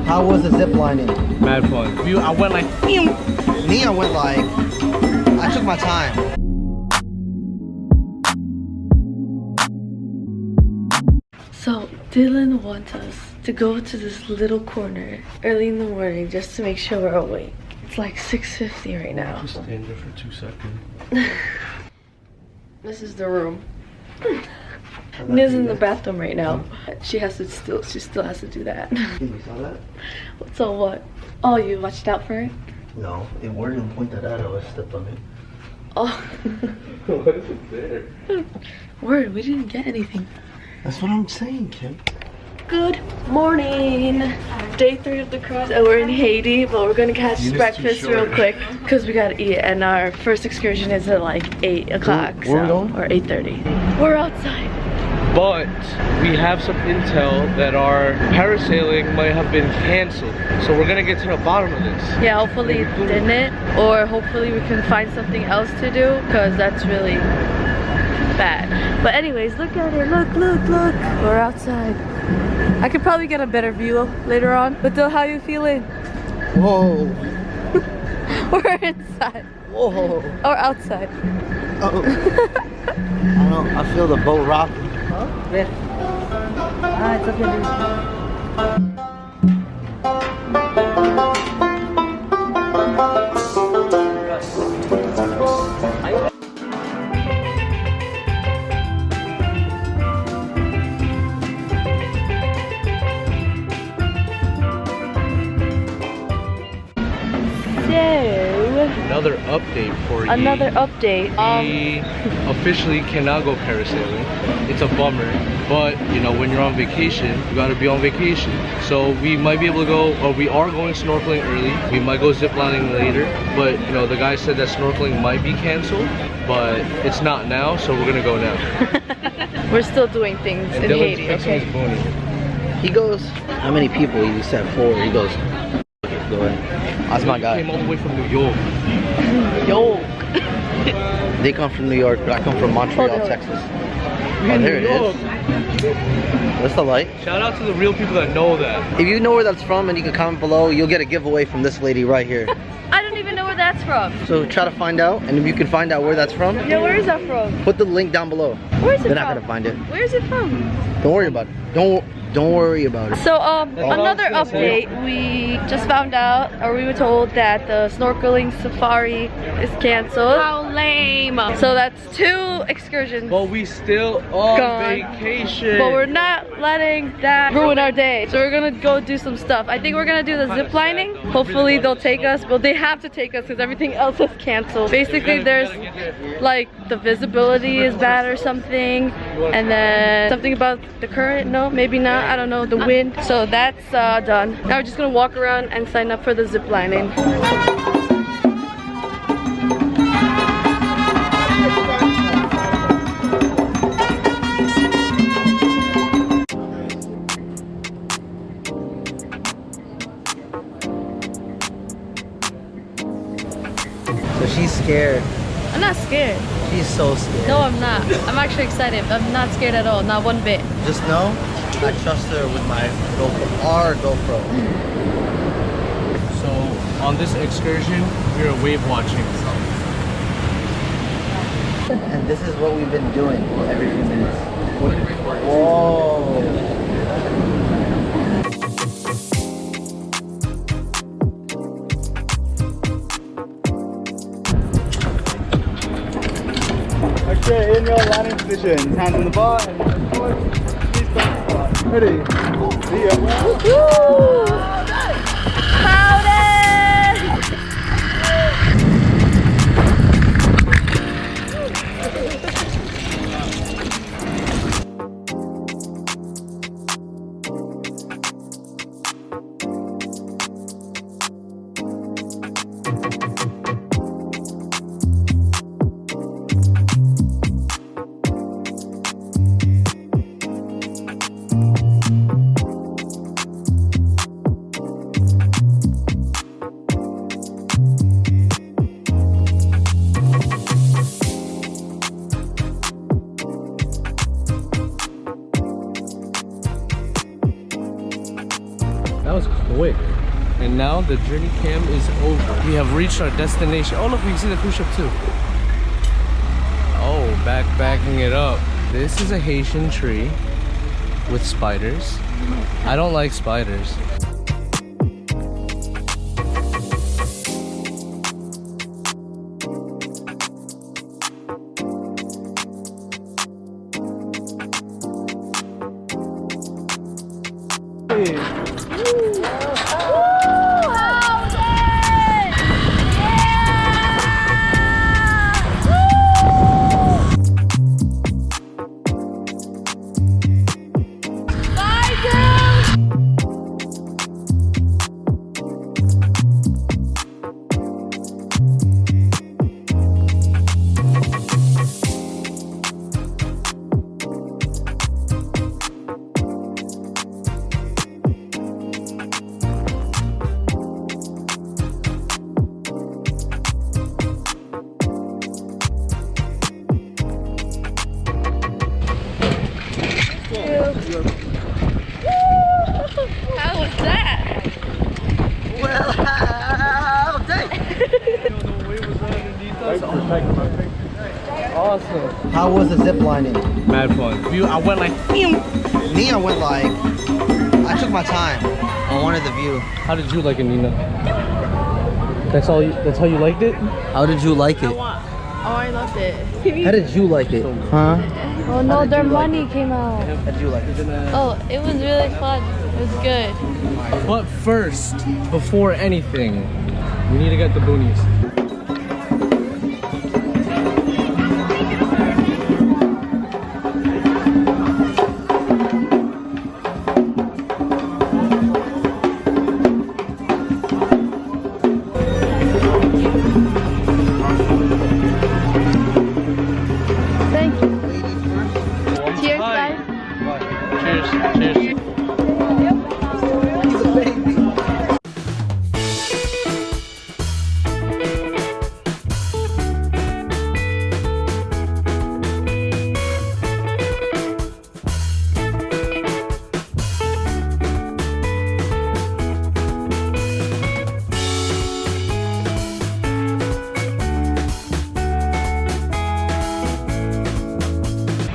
How was the zip lining? Mad fun. I went like, Me, I went like, I took my time. So Dylan wants us to go to this little corner early in the morning just to make sure we're awake. It's like 6:50 right now. Just stand there for 2 seconds. This is the room. Nia's in the bathroom right now. She still has to do that. You saw that? So what? Oh, you watched out for it? No, it weren't pointed out. I stepped on it. Oh. What is it there? Word, we didn't get anything. That's what I'm saying, Kim. Good morning. Day 3 of the cruise, and we're in Haiti, but we're gonna catch breakfast real quick because we gotta eat. And our first excursion is at like 8 o'clock, Where we going? Or 8:30. We're outside. But we have some intel that our parasailing might have been canceled. So we're gonna get to the bottom of this. Yeah, hopefully it didn't, or hopefully we can find something else to do because that's really bad. But anyways, look at it. Look. We're outside. I could probably get a better view later on. But Dill, how you feeling? Whoa. We're inside. Whoa. Or outside. Oh. I don't know. I feel the boat rocking. Huh? Where? Ah, it's up here. Another update for you. Another update. We officially cannot go parasailing. It's a bummer, but you know, when you're on vacation, you gotta be on vacation. So we might be able to go, or we are going snorkeling early. We might go ziplining later, but you know, the guy said that snorkeling might be canceled, but it's not now, so we're gonna go now. We're still doing things And in Dylan's Haiti, fixing okay? his pony. He goes, how many people? You said 4. He goes, okay, go ahead. That's my guy. Came all the way from New York. Yo. They come from New York, but I come from Montreal, Texas. Oh, there it is. That's the light. Shout out to the real people that know that. If you know where that's from and you can comment below, you'll get a giveaway from this lady right here. I don't even know where that's from. So try to find out, and if you can find out where that's from, Yeah, where is that from? put the link down below. Where is it They're from? not gonna find it. Where is it from? Don't worry about it. Don't worry about it. So another update, we just found out, or we were told that the snorkeling safari is canceled. How lame. So that's 2 excursions. But we still on Gone. vacation. But we're not letting that ruin our day. So we're gonna go do some stuff. I think we're gonna do the zip lining. Hopefully they'll take us. Well, they have to take us because everything else is canceled. Basically there's like the visibility is bad or something. And then something about the current, no, maybe not. I don't know, the wind. So that's done. Now we're just gonna walk around and sign up for the zip lining. So she's scared. I'm not scared. She's so scared. No, I'm not. I'm actually excited. I'm not scared at all, not one bit. Just know, I trust her with my GoPro, our GoPro. So on this excursion, we're wave watching. And this is what we've been doing every few minutes. Whoa. Okay, in your landing position, hands on the bar and forward. Please come to the bar. Ready? See ya. And now the journey cam is over. We have reached our destination. Oh look, we can see the cruise ship too. Oh, backing it up. This is a Haitian tree with spiders. I don't like spiders. How was that? Well, how dang. Awesome. How was the ziplining? Mad fun. I went like, Me, I went like, I took my time. I wanted the view. how did you like it, Nina? That's how you liked it? How did you like it? Oh, I loved it. How did you like it? Huh? Oh no, their money came out. How did you like it? Oh, it was really fun. It was good. But first, before anything, we need to get the boonies. Thank you. Cheers, guys. Cheers. Cheers.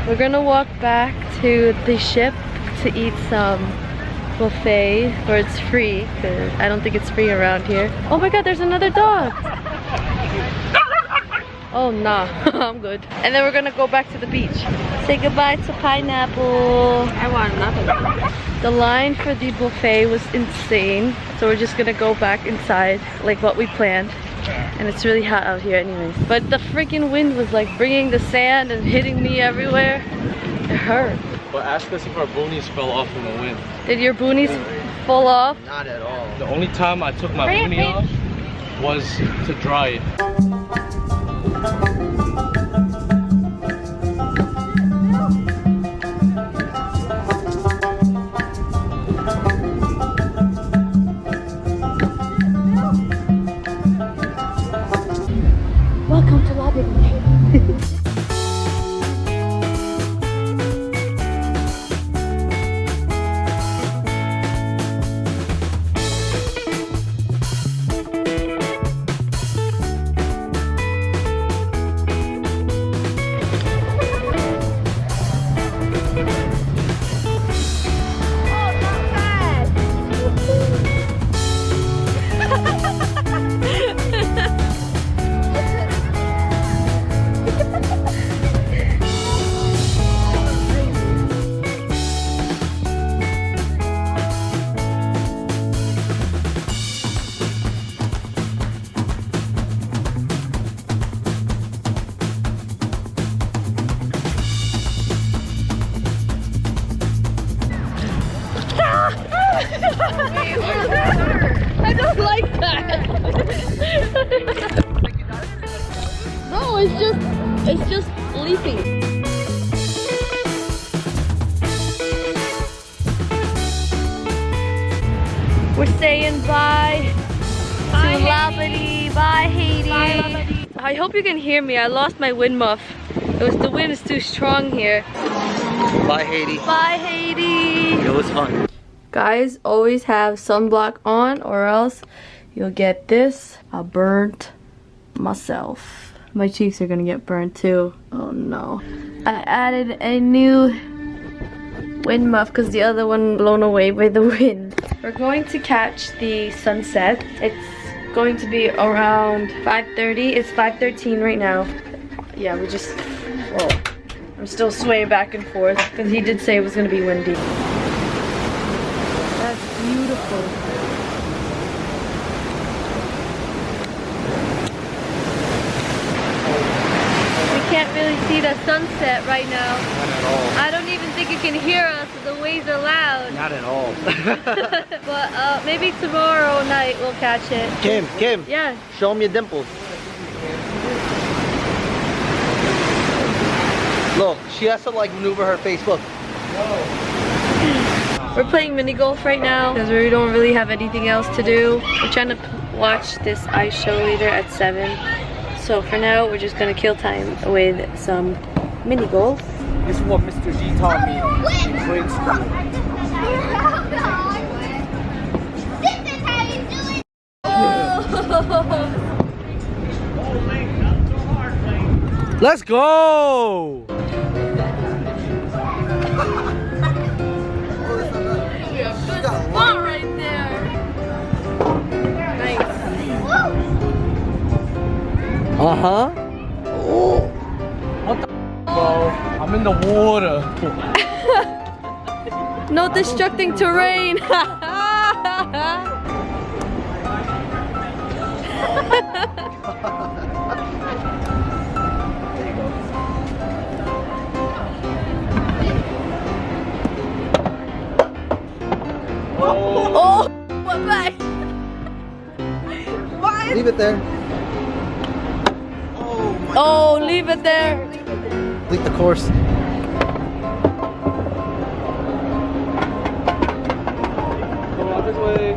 We're gonna walk back to the ship to eat some buffet where it's free, because I don't think it's free around here. Oh my god, there's another dog! Oh nah, I'm good. And then we're gonna go back to the beach. Say goodbye to Pineapple. I want nothing. The line for the buffet was insane, so we're just gonna go back inside like what we planned. And it's really hot out here anyways. But the freaking wind was like bringing the sand and hitting me everywhere. It hurt. But ask us if our boonies fell off in the wind. Did your boonies fall off? Not at all. The only time I took my boonie off was to dry it. Welcome to Labadee. I don't like that. No, it's just leaping. We're saying bye to Labadee. Bye, Haiti. Bye, Labadee. I hope you can hear me. I lost my wind muff. The wind is too strong here. Bye, Haiti. Bye, Haiti. It was fun. Guys, always have sunblock on or else you'll get this. I burnt myself. My cheeks are gonna get burnt too. Oh no. I added a new wind muff because the other one blown away by the wind. We're going to catch the sunset. It's going to be around 5:30. It's 5:13 right now. Yeah, we just, whoa. I'm still swaying back and forth because he did say it was gonna be windy. That's beautiful. Can't really see the sunset right now. Not at all. I don't even think you can hear us. The waves are loud. Not at all. But maybe tomorrow night we'll catch it. Kim. Yeah. Show them your dimples. Look, she has to like maneuver her face. Look. We're playing mini golf right now because we don't really have anything else to do. We're trying to watch this ice show later at 7. So for now, we're just gonna kill time with some mini golf. This is what Mr. G taught me in grade school. This is how you do it. Let's go! Spot right there. Nice. Uh-huh. What the bro? I'm in the water. No destructing terrain. Oh, what back? Why? Leave it there. Oh, leave it there. Complete the course. This way.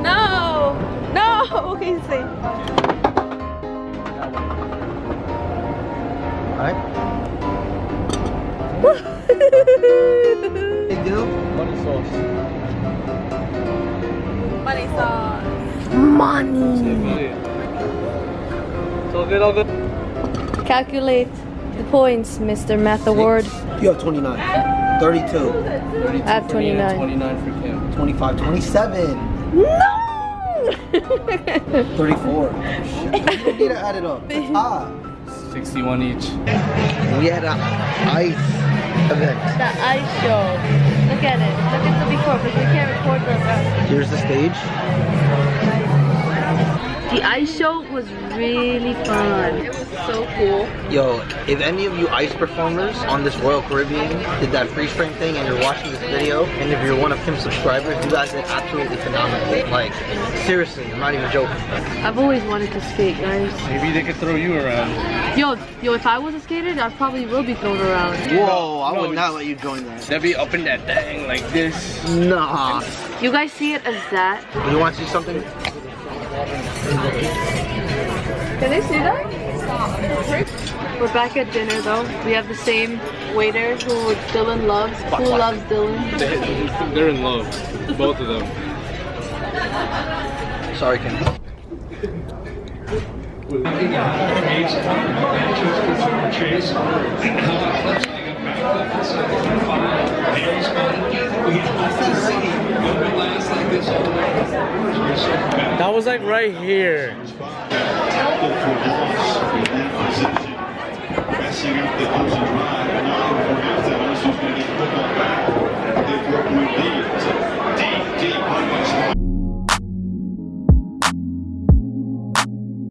No, no, he's safe. Alright. Big deal. Money sauce. Money sauce. Money. It's all good, all good. Calculate the points, Mr. Math Award. You have 29. 32. 32 I have for me and 29. 29 for Kim. 25. 27. No! 34. Shit. You don't need to add it up. It's high. 61 each. We had an ice event. The ice show. Look at it. Look at the before because we can't record the rest. Here's the stage. The ice show was really fun. It was so cool. Yo, if any of you ice performers on this Royal Caribbean did that freeze frame thing and you're watching this video, and if you're one of Kim's subscribers, you guys did absolutely phenomenal. Like, seriously, I'm not even joking. I've always wanted to skate, guys. Maybe they could throw you around. Yo, if I was a skater, I probably will be thrown around. Whoa, I No, would not let you join that. They'll be up in that thing like this. Nah. You guys see it as that? You want to see something? Can they see that? We're back at dinner though. We have the same waiter who Dylan loves. Who loves Dylan? They're in love, both of them. Sorry, Kim. That was like right here.